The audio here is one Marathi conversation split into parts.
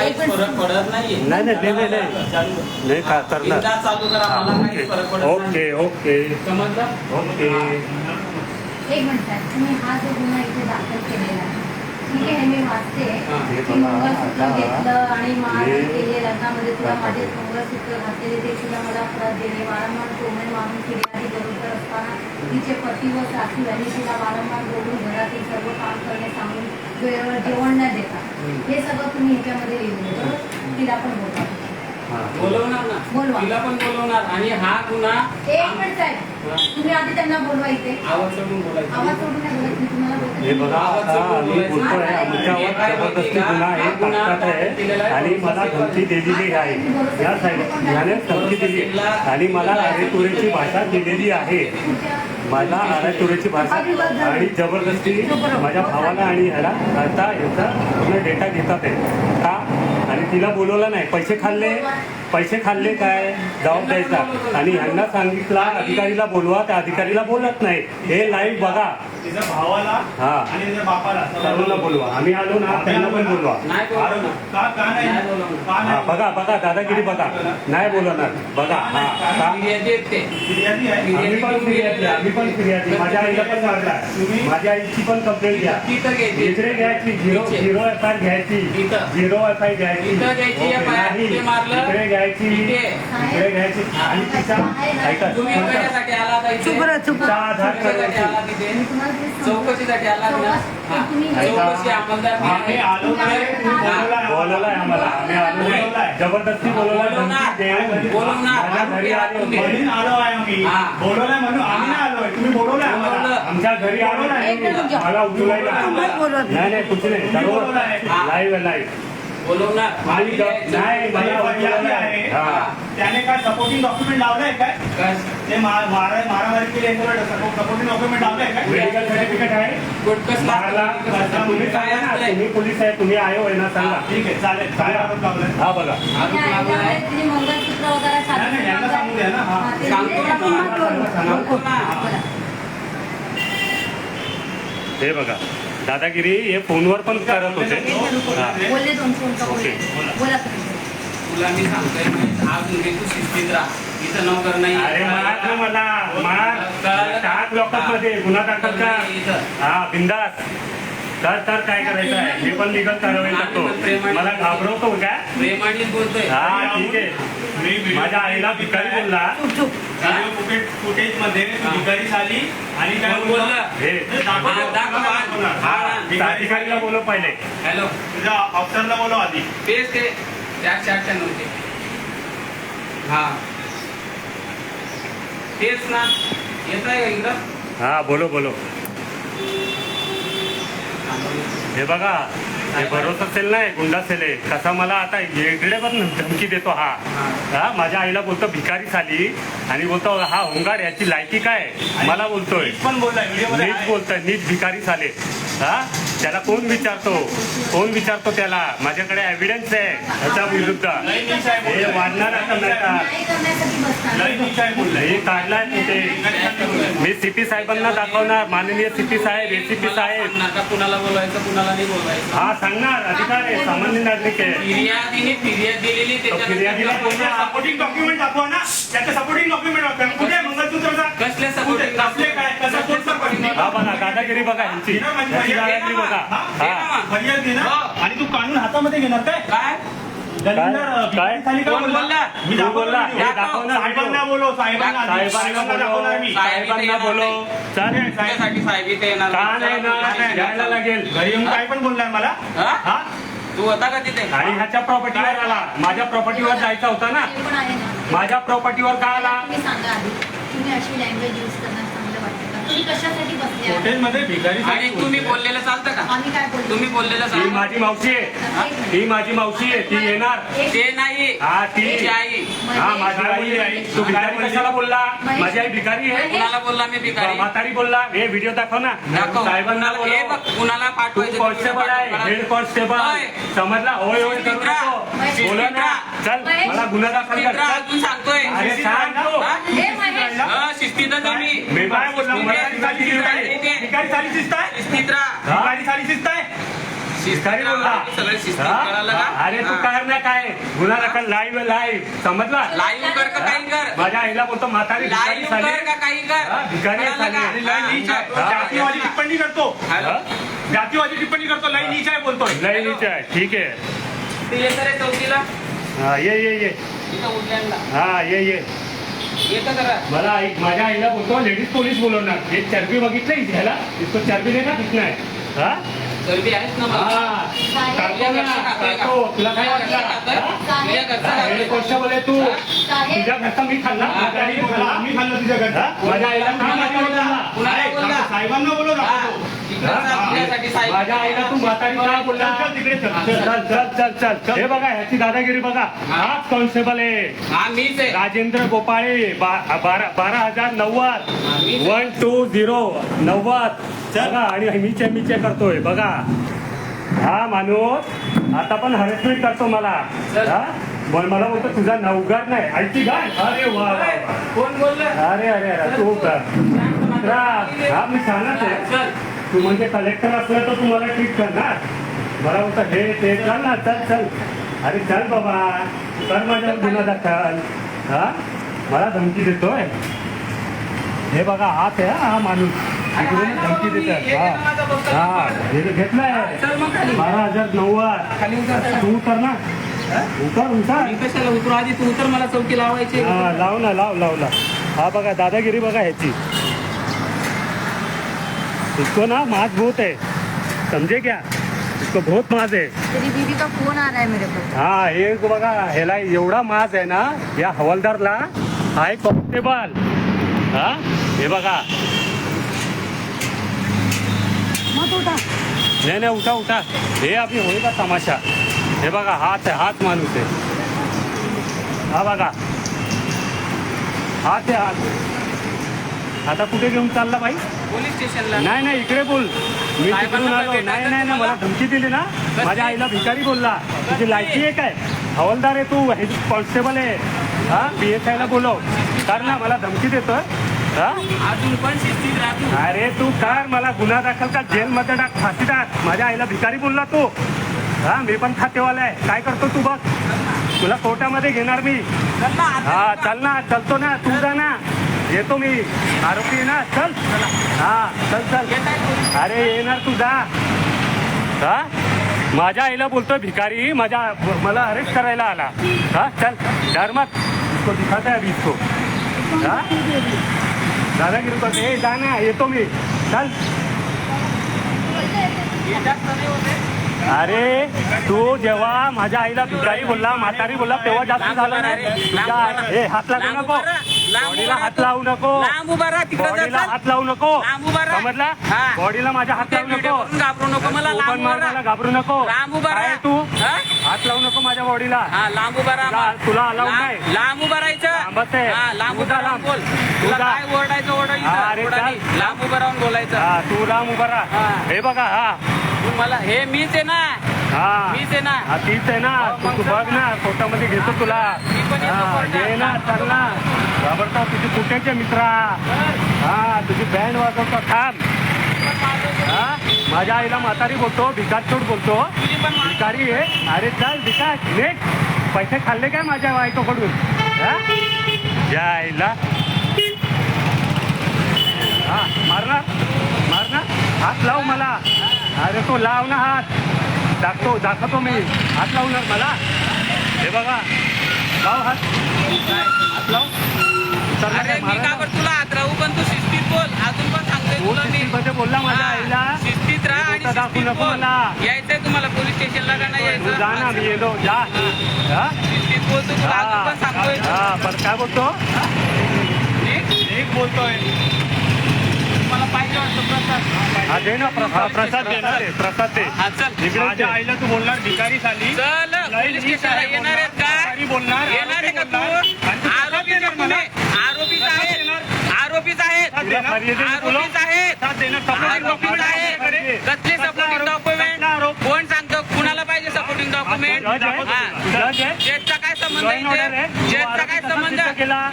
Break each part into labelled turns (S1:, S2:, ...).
S1: काहीच फरक पडत नाहीये.
S2: नाही का करणार.
S1: चालू करा, मला काही फरक पडत नाही.
S2: ओके ओके
S1: समजलं.
S2: ओके.
S3: एक मिनिट तुम्ही हा जो गुन्हा इथे दाखल केलेला आहे, ठीक आहे, मी वाचते की मंगळसूत्र घेतलं आणि मार केले, लग्नामध्ये तुला माझे मंगळसूत्र घातलेले ते तुला मला त्रास दिले, वारंवार टोमणे मारून फिर्यादी बरोबर असताना तिचे पती व सासू यांनी तिला वारंवार बोलून घरातील सर्व काम करणे सांगून वेळेवर जेवण न देता, हे सगळं तुम्ही ह्याच्यामध्ये लिहिलेलं बरोबर. तिला पण बोलता
S1: बोलवणार ना,
S3: बोलवा.
S1: तिला पण बोलवणार. आणि हा गुन्हा
S3: एक मिनिट साहेब, तुम्ही आधी त्यांना बोलवा इथे.
S1: आवाज सोडून बोलायचं.
S3: आवाज सोडून नाही बोलत, मी तुम्हाला
S2: हे
S3: बोलते.
S2: बघा, आता आम्ही बोलतोय आमच्यावर जबरदस्ती गुन्हा आहे, ताकद आहे आणि मला धमकी दिलेली आहे. या साईड याने धमकी दिली आणि मला अरेतुरेची भाषा केलेली आहे. मला अरेतुरेची भाषा आणि जबरदस्ती माझ्या भावाला आणि ह्याला आता ह्याचा पूर्ण डेटा घेतात आहे का. आणि तिला बोलवलं नाही. पैसे खाल्ले काय जबाब द्यायचा. आणि ह्यांना सांगितलं अधिकारीला बोलवा, त्या अधिकारीला बोलत नाही. हे लाईव्ह बघा.
S4: तिच्या भावाला
S2: हा
S4: आणि तिच्या बापाला
S2: सर्वांना बोलवा. आम्ही आलो ना, त्यांना पण बोलवा.
S1: नाही बोलवणार.
S4: का नाही
S2: हा बघा दादागिरी बघा. नाही बोलवणार बघा. हा का
S1: फिर्यादी आहेत ते.
S4: फिर्यादी आहे.
S2: आम्ही पण फिर्यादी. माझ्या आईला पण मारला. माझ्या आईची पण कंप्लेंट घ्या.
S1: तिथं घ्यायची.
S2: इकडे घ्यायची. झिरो FIR घ्यायची.
S1: इथं.
S2: 0 FIR घ्यायची.
S1: इथं घ्यायची
S2: ओके,
S1: FIR.
S2: नाही.
S1: इथे मारलं.
S2: इकडे घ्यायची. इकडे घ्यायची. आणि तिचा ऐका
S1: तुम्ही कशासाठी आला होता इथे?
S2: तिचा आधार
S1: कशासाठी आला
S2: कार्ड
S1: तिथे?
S3: मी तुम्हाला तेच सांगते.
S1: चौकशीसाठी आला ना? हा. चौकशी अंमलदार
S4: आम्ही आलो नाही.
S2: बोलवलाय आम्हाला. आम्ही आलो नाही. जबरदस्ती बोलवलाय.
S1: बोलवणार.
S2: माझ्या घरी आलो.
S4: म्हणून आलो आहे आम्ही.
S1: हा.
S4: बोलवलंय म्हणून आम्ही नाही आलोय. तुम्ही बोलवलंय आम्हाला.
S1: बोलवलं.
S2: आमच्या घरी आलो नाही. मला उचलायला नाही कुठे नाही. लाईव्ह
S1: बोलवणार.
S2: आणि नाही मला
S4: फिर्यादी आहे.
S2: हा.
S4: त्याने काय सपोर्टिंग डॉक्युमेंट लावलंय काय?
S1: काय?
S4: ते मारामारी केली सपोर्टिंग डॉक्युमेंट लावलंय काय?
S2: मेडिकल सर्टिफिकेट आहे.
S1: गुटकस
S2: मारला. तुम्ही सांगा ना, तुम्ही पोलीस आहे, तुम्ही आयो आहे ना, सांगा.
S4: ठीक आहे चालेल. काय आरोप लावलाय?
S2: हा बघा.
S3: आणि याच्यामध्ये तिने मंगळसूत्र वगैरे
S4: नाही, नाही, यांना सांगू द्या ना. हा.
S3: हा, ते
S1: सांगतो ना,
S3: सांगतो ना.
S1: ना.
S2: हे बघा दादागिरी हे फोनवर पण करत होते. हा.
S3: बोलले दोन फोन का बोलले?
S2: ओके.
S3: बोला तुम्ही.
S1: तुला मी सांगतोय आज मुली तू शिस्तीत राहा. इथं नोकर नाही.
S2: अरे मार ना मला मार. टाक लोकांमध्ये गुन्हा दाखल का. हा बिंदास तर काय करायचं आहे. मी पण लिगल कारवाई करतो. मला घाबरवतो का.
S1: प्रेमाने बोलतोय.
S2: हा ठीक आहे. माझ्या आईला भिकारी बोलला.
S4: फुटेज मध्ये भिकारी झाली आणि काय
S1: कोण बोललं?
S2: हे अधिकारीला बोलव पहिले.
S1: हॅलो
S4: तुझ्या ऑफिसरला बोलव आधी.
S1: तेच ते 498 हा तेच ना. येत आहे का इकडं?
S2: हा बोलो हे बघा. हे भरोसा असेल नाही गुंडा असेल कसा मला आता इकडे पण धमकी देतो. हा माझ्या आईला बोलतो भिकारी झाली आणि बोलतो हा होंगाड याची लायकी काय मला बोलतोय.
S4: पण बोललाय व्हिडिओमध्ये
S2: नीट बोलतोय. नीट भिकारी झाले. हा त्याला कोण विचारतो त्याला. माझ्याकडे एव्हिडन्स आहे त्याच्या विरुद्ध. हे वाढणार आता नाही का.
S3: नाही करण्यासाठी बसणार.
S2: हे काढलाय कुठे. मी CP साहेबांना दाखवणार. माननीय CP साहेब ACP साहेब.
S1: नका कुणाला बोलवायचं कुणाला नाही बोलवायचं.
S2: हा सांगणार अधिकार आहे. सामान्य नागरिक आहे.
S1: फिर्यादीने फिर्याद दिलेली
S2: फिर्यादीला बोलणार.
S4: सपोर्टिंग डॉक्युमेंट दाखवा ना. त्याचं सपोर्टिंग डॉक्युमेंट दाखवा. कुठे आहे मंगळसूत्रचा?
S1: कसले सपोर्टिंग
S4: कसले काय कसं कोणतं
S2: हा बघा दादागिरी बघा ह्यांची दादागिरी बघा. हा
S4: फरियाद घेणार आणि तू काढून हातामध्ये घेणार काय?
S1: काय
S2: काय?
S1: कोण बोलला?
S4: मी दाखवणार.
S2: हे दाखवणार.
S4: साहेबांना बोलो. साहेबांना
S2: साहेबांना
S4: मी.
S2: साहेबांना बोलो. चालेल
S1: तुझ्यासाठी साहेब इथे येणार
S2: का नाही ना यायला लागेल.
S4: घरी येऊन काय पण बोललाय मला.
S1: हा?
S4: हा
S1: तू होता का तिथे?
S2: आणि ह्याच्या प्रॉपर्टीवर आला. माझ्या प्रॉपर्टीवर जायचा होता ना.
S3: ते पण आहे ना.
S2: माझ्या प्रॉपर्टीवर का आला.
S3: तुम्ही सांगा आधी, तुम्ही अशी लँग्वेज यूज करणं चांगलं वाटतं का? तुम्ही कशासाठी बसले आहात?
S4: हॉटेलमध्ये भिकारी
S1: आणि तुम्ही बोललेलं चालतं का?
S3: आम्ही काय बोलतो?
S1: तुम्ही बोललेलं
S2: ही
S1: चालतं?
S2: माझी मावशी आहे. ही माझी मावशी आहे. ती येणार.
S1: ते नाही
S2: हा ती
S1: तिची आई.
S2: हा माझी आई आहे. तू भिकारी कशाला बोलला. माझी आई भिकारी आहे.
S1: कुणाला बोलला मी भिकारी?
S2: म्हातारी बोलला. हे व्हिडिओ दाखव ना.
S1: दाखव.
S2: साहेबांना
S1: हे बघ,
S2: बोलव.
S1: कुणाला
S2: तू
S1: पाठवायचं
S2: कॉन्स्टेबल आहे. हेड कॉन्स्टेबल
S1: होय.
S2: समजला. होय होय करू नको. बोला ना. चल मला गुन्हा दाखल कर.
S1: चित्रा, अजून सांगतोय.
S2: अरे सांग तू.
S1: हा?
S3: हे महेश,
S1: शिस्तीतच आहे मी.
S2: मी काय बोलला.
S1: ठीक आहे.
S2: मला भिकारी दिसत आहे.
S4: भिकारी साली शिस्त आहे.
S1: शिस्तीत राहा.
S4: भिकारी साली शिस्त आहे.
S2: भिकारी बोलला
S1: सगळे शिस्तीत
S2: हा?
S1: कळालं का?
S2: अरे तू काय ना काय गुन्हा दाखल लाईव्ह समजला
S1: लाईव्ह कर का काही कर
S2: माझ्या आईला बोलतो म्हातारी भिकारी
S1: लाईव्ह
S2: झाली
S1: कर का काही कर
S2: हा, भिकारी
S1: कळालं
S2: झाली.
S1: का?
S2: आणि
S4: लय नीच आहे.
S2: हा.
S4: जातीवादी टिप्पणी करतो
S1: हॅलो
S4: जातीवादी टिप्पणी करतो लय नीच आहे बोलतोय
S2: लईनीच आहे ठीक आहे
S1: ते येतं रे चौकीला
S2: हा ये
S1: इथं उडल्यांना
S2: हा ये
S1: येतं जरा
S2: मला माझ्या आईला बोलतो लेडीज पोलीस बोलवणार एक चरबी बघितलं ह्याला इसको चरबी देना कितना आहे हा
S1: चरबी आहेच ना मला
S2: हा टाकतो ना टाकतो तुला काय वाटलं
S1: तुझ्या घरचा
S2: हेड कॉन्स्टेबल आहे तू
S3: साहेब
S2: तुझ्या घरचा मी खाल्ला माझ्या आईने खाल्ला
S4: आम्ही खाल्लं तुझ्या घरचा
S2: हा? माझ्या आईला मी माझ्या बोलला
S1: कुणाला बोलला
S4: साहेबांना बोलव
S1: हा,
S4: ना
S1: तिकडचा तुझ्यासाठी साहेब
S2: माझ्या आईला तू म्हातारी काय बोलला
S4: चल तिकडे चल
S2: चल चल चल चल हे बघा ह्याची दादागिरी बघा हाच कॉन्स्टेबल आहे
S1: हा मीच आहे
S2: राजेंद्र गोपाळे 12,090
S1: मीच
S2: 12090 बघा आणि मीचे करतोय बघा हा माणूस आता पण हरेसमेंट करतो मला
S1: चल.
S2: हा? मला बोलतो तुझा नवगार नाही ऐकती गाय अरे वा वा वा.
S1: कोण बोललं
S2: अरे अरे अरे तू हा मी छानच आहे
S1: चल
S2: तू म्हणजे कलेक्टर असलं तर तू मला ट्रीट करणार मला बोलतं हे ते चल ना चल चल अरे चल बाबा कर माझ्यावर गुन्हा दाखल हा मला धमकी देतोय हे बघा हात आहे हा माणूस इकडून धमकी देतात हा हे घेतलाय
S1: चल मग खाली
S2: 12,090
S1: खाली उतर
S2: तू उतर ना उतर उतर
S1: मी कशाला उतरू आधी तू उतर मला चौकी लावायची
S2: हा लाव ना लाव हा बघा दादागिरी बघा ह्याची इसको ना माज बहुत है समझे क्या इसको बहुत माज है
S3: तेरी दीदी का फोन आ रहा है मेरे को
S2: हा हे बघा ह्याला एवढा माज आहे ना या हवालदारला हाय कॉन्स्टेबल हा हे बघा नाही उठा हे अभी होईल तमाशा हे बघा हाच माणूस आहे हा बघा हात आहे हात आता कुठे घेऊन चालला बाई
S1: पोलीस स्टेशनला
S2: नाही इकडे बोल मी तिकडून
S1: साहेबांना
S2: आलो
S1: भेटायचं
S2: नाही
S1: तुम्हाला?
S2: मला धमकी दिली ना माझ्या आईला भिकारी बोलला तुझी लायकी आहे काय हवालदार आहे तू हे कॉन्स्टेबल आहे हा PSI ला बोलव कर ना मला धमकी देतोय हा
S1: अजून पण शिस्तीत राहतो
S2: अरे तू कर मला गुन्हा दाखल का जेलमध्ये टाक फाशी टाक माझ्या आईला भिकारी बोलला तू हा मी पण खातेवाला आहे काय करतो तू बघ तुला कोर्टामध्ये घेणार मी हा चल ना चलतो ना तू जा ना येतो मी आरोपी आहे ना चल हा चल अरे येणार तू जा हा माझ्या आईला बोलतोय भिकारी मला अरेस्ट करायला आला हा चल डर मत इसको दिखाता है अभी इसको हा दादागिरी करते हे जा ना येतो मी चल अरे तू जेव्हा माझ्या आईला भिकारी बोलला म्हातारी बोलला तेव्हा जास्त झालं ना हे हात लागू नको बॉडीला हात लावू नको
S1: लांब उभा राहा तिकडे
S2: बॉडीला हात लावू नको
S1: लांब उभा राहा.
S2: समजला
S1: हा.
S2: बॉडीला माझ्या हात लावू नको
S1: घाबरू नको मला
S2: तू
S1: लांब
S2: पण
S1: उभा
S2: मारायला
S1: राहा.
S2: घाबरू नको
S1: लांब उभा
S2: काय
S1: राहा.
S2: तू
S1: हा?
S2: हात लावू नको माझ्या बॉडीला
S1: हा लांब उभा राहा
S2: तुला अलाउड नाही
S1: लांब उभा राहायचं
S2: लांबच आहे.
S1: हा, लांब
S2: तू
S1: उभा
S2: जा
S1: राहून
S2: लांब.
S1: बोल
S2: तू
S1: तुला
S2: जा.
S1: काय ओरडायचं ओरडा
S2: हा, अरे
S1: इथं. ओरडा
S2: चाल.
S1: नाही. लांब उभा राहून बोलायचं
S2: हा तू लांब उभा राहा
S1: हा.
S2: हे बघा हा
S1: तू मला हे मीच आहे ना
S2: हा
S1: मीच आहे ना
S2: हा तीच आहे ना तू बघ ना कोर्टामध्ये घेतो तुला
S1: मी पण येतो
S2: हा
S1: कोर्टात.
S2: ये ना चल ना घाबरतो तुझी कुठेचे मित्रा हा तुझी बँड वाजवतो थांब हा माझ्या आईला म्हातारी बोलतो भिकारचोट बोलतो
S1: तुझी पण मा-
S2: भिकारी आहे अरे चल भिकार नेट पैसे खाल्ले काय माझ्या बायकोकडून हा या आईला हा मारणार हात लाव मला अरे तो लाव ना हात दाखवतो मी हात लावणार मला हे बघा लाव हात लाव उतरला
S1: अरे
S2: काय
S1: मी
S2: मारायला?
S1: का बरं तुला हात राहू पण तू शिस्तीत बोल अजून पण सांगतोय
S2: तू
S1: तुला मी
S2: शिस्तीमध्ये बोलला माझ्या
S1: हा,
S2: आईला
S1: शिस्तीत राहा आणि
S2: बोलता दाखवू
S1: शिस्तीत
S2: नको
S1: बोल.
S2: मला.
S1: यायचंय तुम्हाला पोलीस स्टेशनला का नाही
S2: तू जा ना
S1: यायचं
S2: मी येतो जा हा
S1: शिस्तीत बोल तू तुला अजून पण सांगतोय
S2: हा पण काय बोलतो
S4: एक बोलतोय
S1: मला पाहिजे वाटतं प्रसाद
S2: हा दे ना प्रसाद दे
S1: हा चल
S2: इकडे
S4: माझ्या आईला तू बोलणार भिकारी झाली
S1: चल पोलीस स्टेशनला येणार आहेत का
S4: बोलणार
S1: येणार आहे का तू आरोपीच आहे तुम्ही आरोपीच आहेत आरोपीच आहेत
S2: तुला मर्यादेने बोलव.
S1: आरोपीच आहेत आरोपीच आहेत कसले सपोर्टिंग डॉक्युमेंट कोण सांगतो कुणाला पाहिजे सपोर्टिंग डॉक्युमेंट
S2: जज आहे
S1: जेटचा काय संबंध
S2: लॉ अँड ऑर्डर
S1: इथे
S2: आहे
S1: जेटचा काय संबंध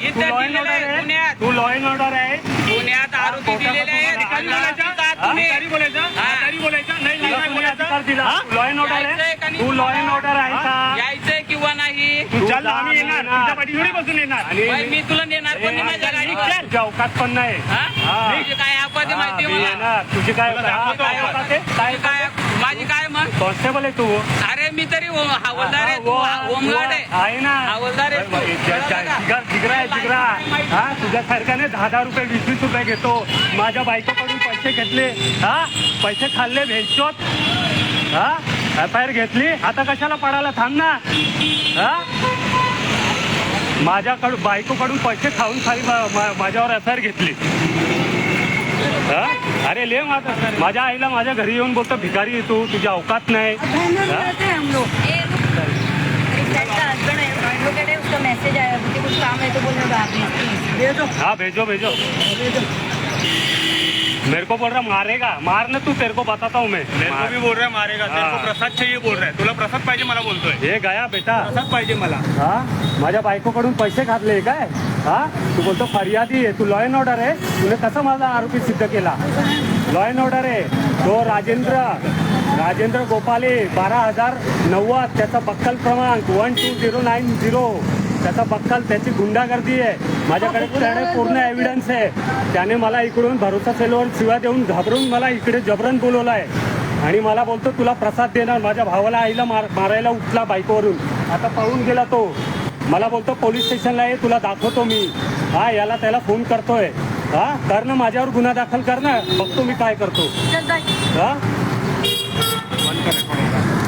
S1: इथे दिलेलं आहे पुण्यात
S2: तू लॉ अँड ऑर्डर आहे
S1: पुण्यात आरोपी दिलेले आहेत
S2: भिकारी
S1: आरोपीच आहात तुम्ही
S4: भिकारी बोलायचं
S1: हा.
S4: भिकारी बोलायचं नाही
S2: तुला
S4: नाही
S2: कोणी
S4: बोलायचं
S2: अधिकार ऑर्डर दिला लॉ अँड ऑर्डर
S1: यायचंय
S2: आहे
S1: का नाही
S2: तू लॉ अँड
S1: तुला?
S2: ऑर्डर आहे का
S1: यायचंय किंवा नाही
S2: तू
S4: चाल
S2: जा,
S4: आम्ही येणार
S2: येणार.
S4: तुमच्या पाठीशी बसून येणार
S1: बाई, मी तुला नेणार पण नाही माझ्या गाडीवर.
S2: तुझ्या अवकात पण नाही
S1: हा?
S2: हा.
S1: तुझी काय आपादी माहिती
S2: मी
S1: मला
S2: येणार. तुझी काय
S4: तुला
S2: हा,
S4: दाखवतो
S2: काय
S4: आपण.
S2: औकात आहे?
S1: काय काय माझी काय मग
S2: कॉन्स्टेबल आहे तू
S1: अरे मी तरी हवालदार आहे तू होमगार्ड आहे
S2: आहे ना
S1: हवालदार आहे तू. कळलं का?
S2: जिगरा आहे जिगरा हा तुझ्या सारख्याने 10,000 रुपये 20-20 रुपये घेतो माझ्या बायकोकडून पैसे घेतले हा पैसे खाल्ले भेटचोत हा FIR घेतली आता कशाला पडायला थांब ना हा माझ्याकडून बायकोकडून पैसे खाऊन खाली माझ्यावर FIR घेतली हा अरे ले माझ्या आईला माझ्या घरी येऊन बोलतो भिकारी आहे तू तुझ्या अवकात नाही हा?
S3: हस्बैंड है हम लोग कहते हैं उसका मैसेज आया मुझे कुछ काम है तो बोल रहे
S2: हाँ भेजो भेजो मेरे को बोल रहा मारेगा मारना तू तेरे को बताता हूँ मैं
S4: मेरे को भी बोल रहा है मारेगा तेरे को
S2: हाँ.
S4: प्रसाद चाहिए बोल रहा है तुला प्रसाद पाहिजे मला बोलतोय
S2: हे गया बेटा
S4: प्रसाद पाहिजे मला
S2: हा माझ्या बायकोकडून पैसे खाल्ले काय हा तू बोलतो फर्यादी आहे तू लॉ अँड ऑर्डर आहे तुने कसं माझा आरोपी सिद्ध केला लॉ अँड ऑर्डर आहे तो राजेंद्र गोपाले 12,090 त्याचा बक्कल क्रमांक 12090 त्याचा बक्कल त्याची गुंडागर्दी आहे माझ्याकडे त्याने पूर्ण एव्हिडन्स आहे त्याने मला इकडून भरोसा सेलवर शिव्या देऊन घाबरून मला इकडे जबरन बोलवलं आहे आणि मला बोलतो तुला प्रसाद देणार माझ्या भावाला आईला मारायला उठला बायकोवरून आता पळून गेला तो मला बोलतो पोलीस स्टेशनला ये तुला दाखवतो मी हा याला त्याला फोन करतोय हा कर ना माझ्यावर गुन्हा दाखल कर ना बघतो मी काय करतो हा
S4: बंद कर